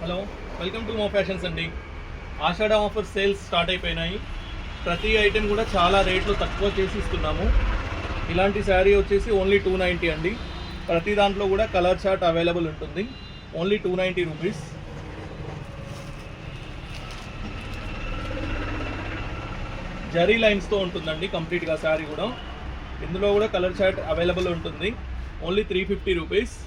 Hello, welcome to మో fashions అండి. ఆషాఢ offer sales start అయిపోయినాయి. ప్రతి ఐటెం కూడా చాలా రేట్లు తక్కువ చేసి ఇస్తున్నాము. ఇలాంటి శారీ వచ్చేసి ఓన్లీ 290 అండి. ప్రతి దాంట్లో కూడా కలర్ చార్ట్ అవైలబుల్ ఉంటుంది. Only 290 rupees. జరీ లైన్స్తో ఉంటుందండి కంప్లీట్గా శారీ కూడా. ఇందులో కూడా కలర్ చార్ట్ అవైలబుల్ ఉంటుంది. Only 350 rupees.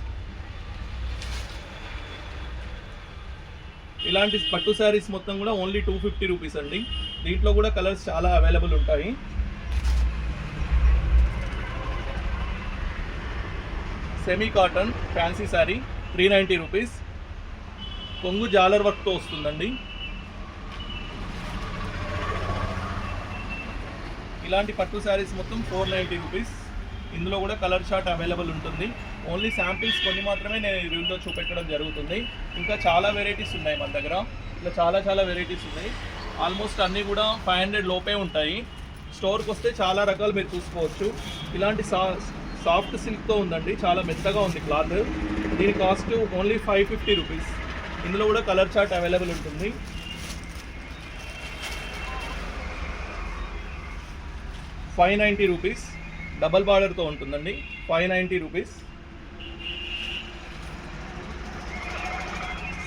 ఇలాంటి పట్టు శారీస్ మొత్తం కూడా ఓన్లీ 250 రూపీస్ అండి. దీంట్లో కూడా కలర్స్ చాలా అవైలబుల్ ఉంటాయి. Semi cotton fancy sari 390 rupees. కొంగు జాలర్ వర్క్తో వస్తుందండి. ఇలాంటి పట్టు శారీస్ మొత్తం 490 రూపీస్. ఇందులో కూడా కలర్ చార్ట్ అవైలబుల్ ఉంటుంది. ఓన్లీ శాంపిల్స్ కొన్ని మాత్రమే నేను ఈ రివ్యూలో చూపెట్టడం జరుగుతుంది. ఇంకా చాలా వెరైటీస్ ఉన్నాయి మన దగ్గర. ఇలా చాలా వెరైటీస్ ఉన్నాయి. ఆల్మోస్ట్ అన్నీ కూడా 500 లోపే ఉంటాయి. స్టోర్కి వస్తే చాలా రకాలు మీరు చూసుకోవచ్చు. ఇలాంటి సాఫ్ట్ సిల్క్తో ఉందండి, చాలా మెత్తగా ఉంది క్లాత్. దీని కాస్ట్ ఓన్లీ 550 రూపీస్. ఇందులో కూడా కలర్ చార్ట్ అవైలబుల్ ఉంటుంది. 590 రూపీస్. డబల్ బార్డర్తో ఉంటుందండి. 590 రూపీస్.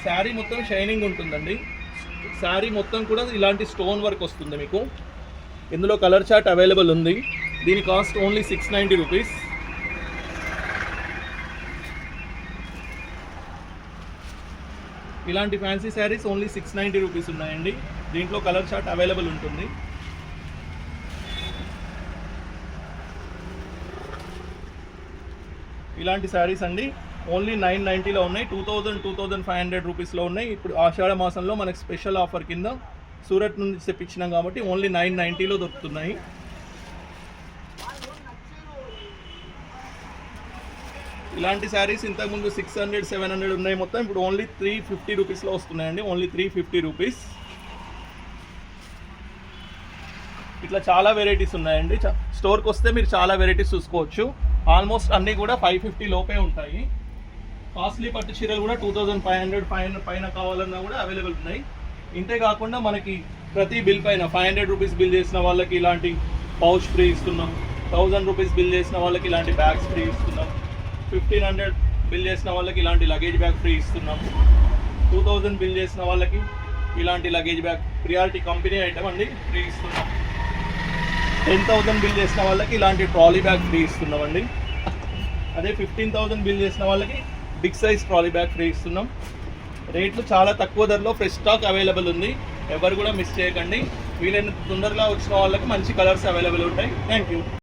శారీ మొత్తం షైనింగ్ ఉంటుందండి. శారీ మొత్తం కూడా ఇలాంటి స్టోన్ వర్క్ వస్తుంది మీకు. ఇందులో కలర్ చార్ట్ అవైలబుల్ ఉంది. దీని కాస్ట్ ఓన్లీ 690 రూపీస్. ఇలాంటి ఫ్యాన్సీ శారీస్ ఓన్లీ 690 రూపీస్ ఉన్నాయండి. దీంట్లో కలర్ చార్ట్ అవైలబుల్ ఉంటుంది. ఇలాంటి శారీస్ అండి ఓన్లీ 990లో ఉన్నాయి. 2500 రూపీస్లో ఉన్నాయి. ఇప్పుడు ఆషాఢ మాసంలో మనకి స్పెషల్ ఆఫర్ కింద సూరత్ నుంచి తెప్పించినాం కాబట్టి ఓన్లీ 990లో దొరుకుతున్నాయి. ఇలాంటి శారీస్ ఇంతకుముందు 600, 700 ఉన్నాయి మొత్తం. ఇప్పుడు ఓన్లీ 350 రూపీస్లో వస్తున్నాయండి. Only 350 rupees. ఇట్లా చాలా వెరైటీస్ ఉన్నాయండి. స్టోర్కి వస్తే మీరు చాలా వెరైటీస్ చూసుకోవచ్చు. ఆల్మోస్ట్ అన్నీ కూడా 550 లోపే ఉంటాయి. కాస్ట్లీ పట్టు చీరలు కూడా 2500 పైన కావాలన్నా కూడా అవైలబుల్ ఉన్నాయి. ఇంతే కాకుండా మనకి ప్రతి బిల్ పైన 500 రూపీస్ బిల్ చేసిన వాళ్ళకి ఇలాంటి పౌచ్ ఫ్రీ ఇస్తున్నాం. 1000 రూపీస్ బిల్ చేసిన వాళ్ళకి ఇలాంటి బ్యాగ్స్ ఫ్రీ ఇస్తున్నాం. 1500 బిల్ చేసిన వాళ్ళకి ఇలాంటి లగేజ్ బ్యాగ్ ఫ్రీ ఇస్తున్నాం. 2000 బిల్ చేసిన వాళ్ళకి ఇలాంటి luggage bag priority company item అండి ఫ్రీ ఇస్తున్నాం. 10,000 బిల్ చేసిన వాళ్ళకి ఇలాంటి ట్రాలీ బ్యాగ్ ఫ్రీ ఇస్తున్నామండి. అదే 15,000 బిల్ చేసిన వాళ్ళకి big size trolley bag free ఇస్తున్నాం. రేట్లు చాలా తక్కువ ధరలో ఫ్రెష్ స్టాక్ అవైలబుల్ ఉంది. ఎవరు కూడా మిస్ చేయకండి. వీలైనంత తొందరగా వచ్చిన వాళ్ళకి మంచి కలర్స్ అవైలబుల్ ఉంటాయి. Thank you.